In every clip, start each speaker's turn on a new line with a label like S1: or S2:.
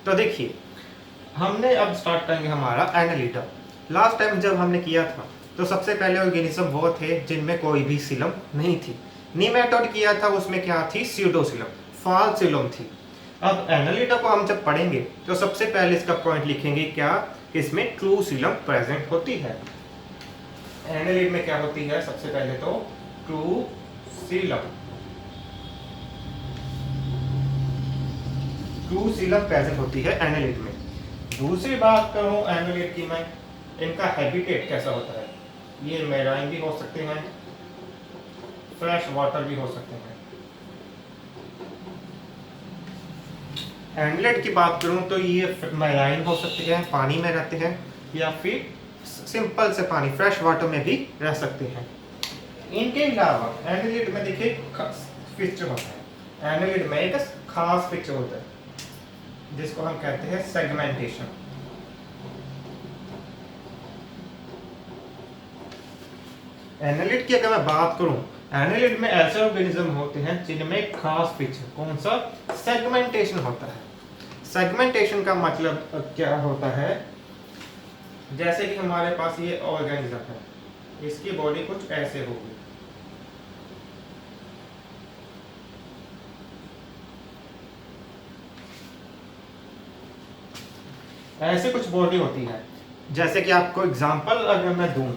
S1: तो देखिए, हमने अब स्टार्ट करेंगे हमारा एनालिटा। लास्ट टाइम जब हमने किया था तो सबसे पहले ऑर्गेनिज्म वो थे जिनमें कोई भी सीलम नहीं थी। नीमेटोड किया था, उसमें क्या थी? स्यूडोसीलम, फॉल्स सीलम थी। अब एनालिटा को हम जब पढ़ेंगे तो सबसे पहले इसका पॉइंट लिखेंगे क्या? इसमें ट्रू सीलम प्रेजेंट होती है। एनालिट में क्या होती है? सबसे पहले तो true Seelam, true Seelam present होती है एनालिट में। दूसरी बात करूं एनालिट की मैं, इनका हैबिटेट कैसा होता है? ये मैराइन भी हो सकते हैं, फ्रेश वाटर भी हो सकते हैं। एनालिट की बात करूं तो ये मैराइन हो सकते हैं, पानी में रहते हैं, या फिर सिंपल से पानी फ्रेश वाटर में भी रह सकते हैं। इनके अलावा एनालिट में देखिए फीचर होता है, एनालिट में एक खास फीचर होता है जिसको हम कहते हैं सेगमेंटेशन। एनालिट की अगर मैं बात करूं, एनालिट में ऐसे ऑर्गेनिज्म होते हैं जिनमें खास फीचर कौन सा? सेगमेंटेशन होता है। सेगमेंटेशन का मतलब क्या होता है? जैसे कि हमारे पास ये ऑर्गेनिज्म है, इसकी बॉडी कुछ ऐसे होगी, ऐसे कुछ बॉडी होती है। जैसे कि आपको एग्जांपल अगर मैं दूं,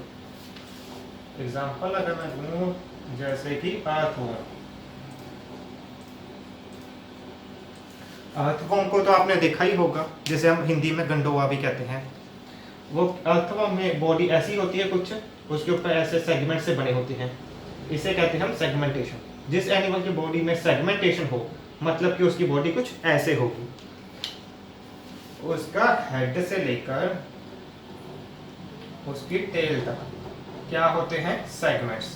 S1: जैसे कि अर्थवॉर्म। अर्थवॉर्म को तो आपने देखा ही होगा, जैसे हम हिंदी में गंडोवा भी कहते हैं। वो अर्थवॉर्म में बॉडी ऐसी होती है कुछ, उसके ऊपर ऐसे सेगमेंट से बने होते हैं, इसे कहते हैं हम सेगमेंटेशन। जिस एनिमल की बॉडी में सेगमेंटेशन हो, मतलब कि उसकी बॉडी कुछ ऐसे होगी, उसका हेड से लेकर उसकी टेल तक क्या होते हैं? सेगमेंट्स।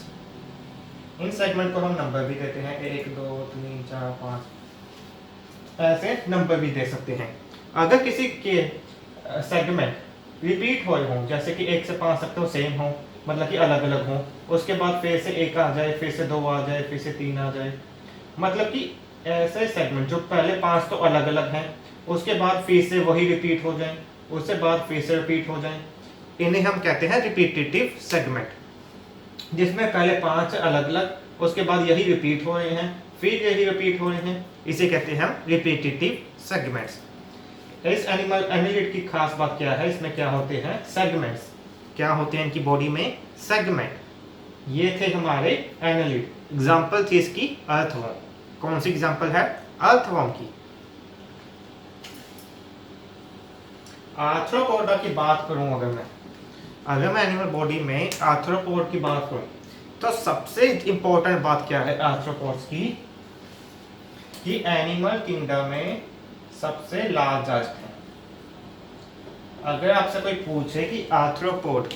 S1: इन सेगमेंट को हम नंबर भी देते हैं, 1 2 3 4 5, ऐसे नंबर भी दे सकते हैं। अगर किसी के सेगमेंट रिपीट हो हों, जैसे कि 1 से 5 तक तो सेम हो, मतलब कि अलग अलग हो, उसके बाद फिर से 1 आ जाए, फिर से 2 आ जाए, फिर से 3 आ जाए, मतलब कि ऐसे सेगमेंट जो पहले 5 तो अलग अलग हैं, उसके बाद फिर से वही रिपीट हो जाए, उसके बाद फिर से रिपीट हो जाए, इन्हें हम कहते हैं रिपीटेटिव सेगमेंट। जिसमें पहले 5 अलग अलग, उसके बाद यही रिपीट हो रहे हैं, फिर यही रिपीट हो रहे हैं, इसे कहते हैं हम रिपीटेटिव सेगमेंट्स। इस एनालिट की खास बात क्या है? इसमें क्या होते हैं? सेगमेंट्स। क्या होते हैं इनकी बॉडी में? सेगमेंट। ये थे हमारे एनालिट। एग्जांपल थी इसकी अर्थवॉर्म। कौन सी एग्जांपल है? अर्थवॉर्म की। आर्थ्रोपोडा की बात करूं, अगर मैं एनिमल बॉडी में आर्थ्रोपोड की बात करूं, तो सबसे इंपॉर्टेंट बात क्या है आर्थ्रोपोड्स की? कि एनिमल किंगडम में सबसे लार्जेस्ट है। अगर आपसे कोई पूछे कि आर्थ्रोपोड,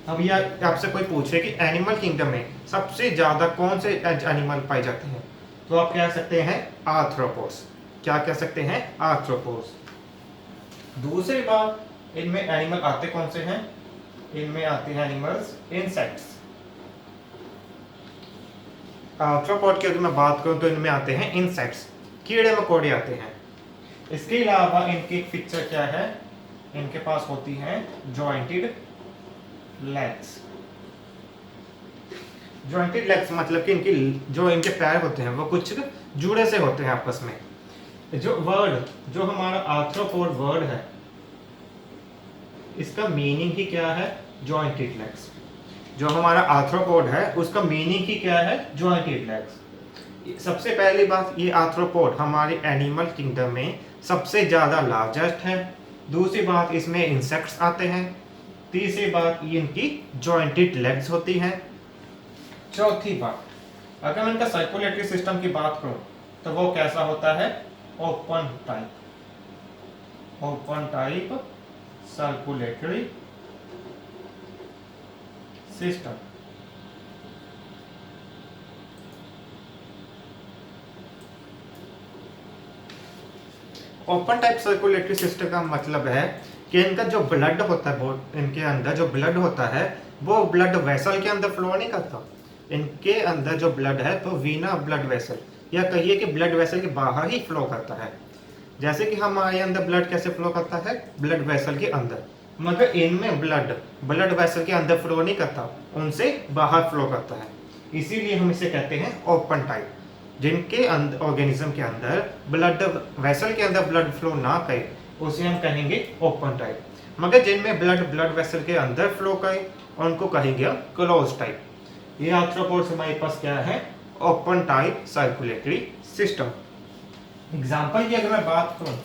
S1: अब ये आपसे कोई पूछे कि एनिमल किंगडम में सबसे ज्यादा कौन से एनिमल पाए जाते हैं, तो आप कह सकते हैं आर्थ्रोपोड्स। क्या कह सकते हैं? आर्थ्रोपोड्स। दूसरी बात, इनमें एनिमल आते कौन से हैं? इनमें आते हैं एनिमल्स इंसेक्ट्स। आर्थ्रोपोड की अगर मैं बात करूं तो इनमें आते हैं इंसेक्ट्स, कीड़े मकोड़े आते हैं। इसके अलावा इनकी फीचर क्या है? इनके पास होती हैं जॉइंटेड लेग्स। जॉइंटेड लेग्स मतलब कि इनकी जो इनके पैर होते हैं वो कुछ जुड़े से होते हैं आपस में। जो हमारा आर्थ्रोपोड वर्ड है, इसका मीनिंग ही क्या है? Jointed legs. जो हमारा आर्थ्रोपोड है उसका मीनिंग ही क्या है? Jointed legs. सबसे पहली बात, ये आर्थ्रोपोड हमारे एनिमल किंगडम में सबसे ज्यादा लार्जेस्ट है। दूसरी बात, इसमें इंसेक्ट्स आते हैं। तीसरी बात, ये इनकी जॉइंटेड लेग्स होती हैं। चौथी बात, अगर मैं इनका सर्कुलेटरी सिस्टम की बात करूं तो वो कैसा होता है? Open type circulatory system. Open type circulatory system का मतलब है कि इनका जो ब्लड होता है, इनके अंदर जो ब्लड होता है वो ब्लड वेसल के अंदर फ्लो नहीं करता। इनके अंदर जो ब्लड है तो वीना ब्लड वेसल, या कहिए कि ब्लड वेसल के बाहर ही फ्लो करता है। जैसे कि हमारे अंदर ब्लड कैसे फ्लो करता है, ब्लड वेसल के अंदर, मगर इनमें ब्लड वेसल के अंदर फ्लो नहीं करता, उनसे बाहर फ्लो करता है। इसीलिए हम इसे कहते हैं ओपन टाइप। जिनके ऑर्गेनिज्म के अंदर ब्लड वेसल के अंदर ब्लड फ्लो ना करे उसे हम कहेंगे ओपन टाइप, मगर जिनमें ब्लड वेसल के अंदर फ्लो करे उनको कहेंगे क्लोज टाइप। ये आर्थ्रोपोड्स हमारे पास क्या है, open type circulatory system. Example की अगर मैं बात करूं,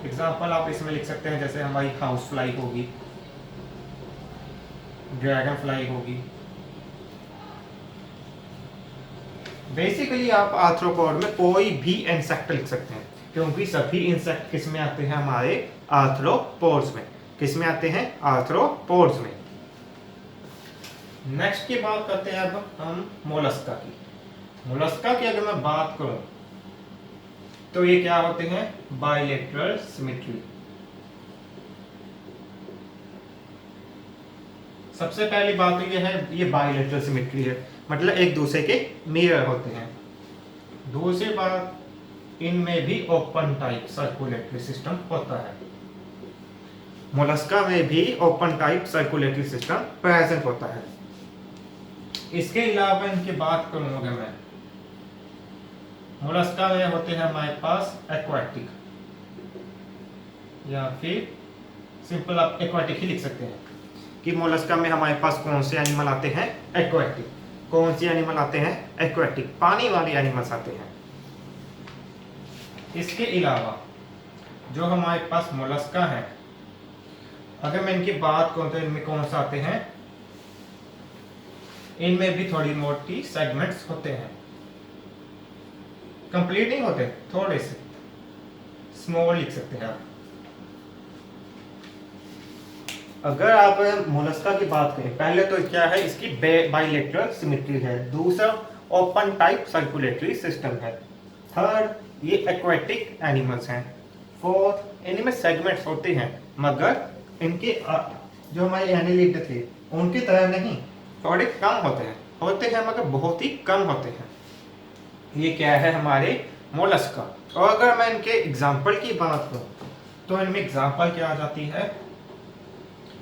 S1: एग्जाम्पल आप इसमें लिख सकते हैं, जैसे हमारी हाउस फ्लाई होगी, ड्रैगन फ्लाई होगी। बेसिकली आप आर्थ्रोपोड में कोई भी इंसेक्ट लिख सकते हैं, क्योंकि सभी इंसेक्ट किस में आते हैं, हमारे आर्थ्रोपोड्स में। किस में आते हैं, आर्थ्रोपोड्स में। नेक्स्ट की बात करते हैं अब हम मोलस्का की। मोलस्का की अगर मैं बात करूं तो ये क्या होते हैं, बाइलेटरल सिमेट्री। सबसे पहली बात तो ये है, ये बाइलेटरल सिमेट्री है, मतलब एक दूसरे के मिरर होते हैं। दूसरी बात, इनमें भी ओपन टाइप सर्कुलेटरी सिस्टम होता है। मोलस्का में भी open type circulatory system present होता है। इसके अलावा इनकी बात करूं अगर मैं, मोलस्का में होते हैं हमारे पास एक्वाटिक, या फिर सिंपल आप एक्वाटिक ही लिख सकते हैं कि मोलस्का में हमारे पास कौन से एनिमल आते हैं, एक्वाटिक। कौन से एनिमल आते हैं, एक्वाटिक, पानी वाले एनिमल्स आते हैं। इसके अलावा जो हमारे पास मोलस्का है, अगर मैं इनकी बात करूं तो इनमें कौन सा आते हैं, इनमें भी थोड़ी मोटी सेगमेंट्स होते हैं, कंप्लीट नहीं होते, थोड़े से स्मॉल लिख सकते हैं आप। अगर आप मोलस्का की बात करें, पहले तो क्या है, इसकी बाइलेटरल सिमेट्री है। दूसरा, ओपन टाइप सर्कुलेटरी सिस्टम है। थर्ड, ये एक्वाटिक एनिमल्स हैं। फोर्थ, इनमें सेगमेंट्स होते हैं, मगर इनके जो हमारे एनालिड थे उनकी तरह नहीं, थोड़े कम होते हैं मगर बहुत ही कम होते हैं। ये क्या है, हमारे मोलस्का। और अगर मैं इनके एग्जाम्पल की बात करूं तो इनमें एग्जाम्पल क्या आ जाती है,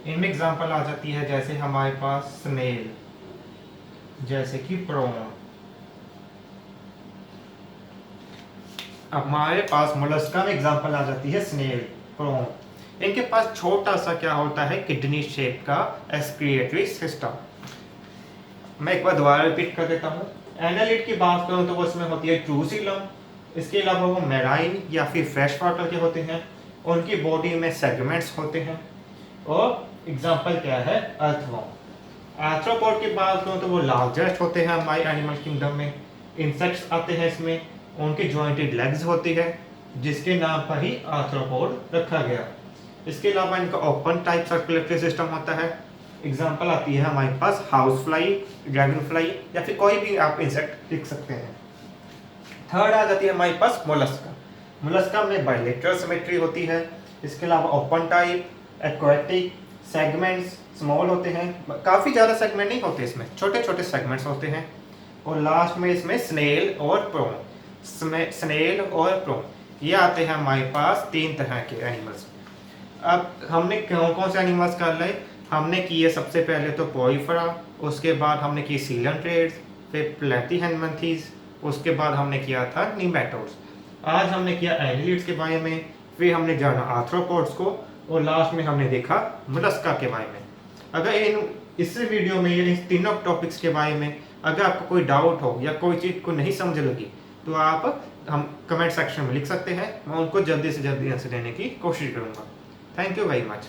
S1: इनमें एग्जाम्पल आ जाती है जैसे हमारे पास स्नेल, जैसे कि प्रॉन। हमारे पास मोलस्का में एग्जाम्पल आ जाती है स्नेल, प्रॉन। इनके पास छोटा सा क्या होता है, किडनी शेप का एक्सक्रिएटरी सिस्टम। मैं एक बार दोबारा रिपीट कर देता हूँ। एनालिड की बात करूँ तो वो इसमें होती है ट्रूसिलम। इसके अलावा वो मैराइन या फिर फ्रेश वाटर के होते हैं, उनकी बॉडी में सेगमेंट्स होते हैं। और एग्जाम्पल क्या है, अर्थवॉर्म। आर्थ्रोपोड की बात करूँ तो वो लार्जेस्ट होते हैं हमारे एनिमल किंगडम में। इंसेक्ट्स आते हैं इसमें, उनकी जॉइंटेड लेग्स होती है, जिसके नाम पर ही आर्थ्रोपोड रखा गया। इसके अलावा इनका ओपन टाइप सर्कुलेटरी सिस्टम होता है। एग्जाम्पल आती है हमारे पास हाउस फ्लाई, ड्रैगन फ्लाई, या फिर कोई भी आप इंसेक्ट लिख सकते हैं। थर्ड आ जाती है हमारे पास मोलस्का। मोलस्का में बाइलेटरल सिमेट्री होती है। इसके अलावा open type, aquatic, segments small होते हैं, काफ़ी ज़्यादा सेगमेंट नहीं होते इसमें, छोटे छोटे सेगमेंट्स होते हैं। और लास्ट में इसमें स्नेल और प्रॉन, स्नेल और प्रॉन ये आते हैं हमारे पास तीन तरह के एनिमल्स। अब हमने कौन कौन से एनिमल्स कर लिए, हमने किए सबसे पहले तो पोइफरा, उसके बाद हमने की सीलंट्रेड्स, फिर प्लेटीहेलमिंथेस, उसके बाद हमने किया था नीमेटोड्स। आज हमने किया एनालिड्स के बारे में, फिर हमने जाना आर्थ्रोपोड्स को, और लास्ट में हमने देखा मोलस्का के बारे में। अगर इस वीडियो में ये तीनों टॉपिक्स के बारे में अगर आपको कोई डाउट हो या कोई चीज़ को नहीं समझ लगी तो आप हम कमेंट सेक्शन में लिख सकते हैं, मैं उनको जल्दी से जल्दी आंसर देने की कोशिश करूँगा। Thank you very much.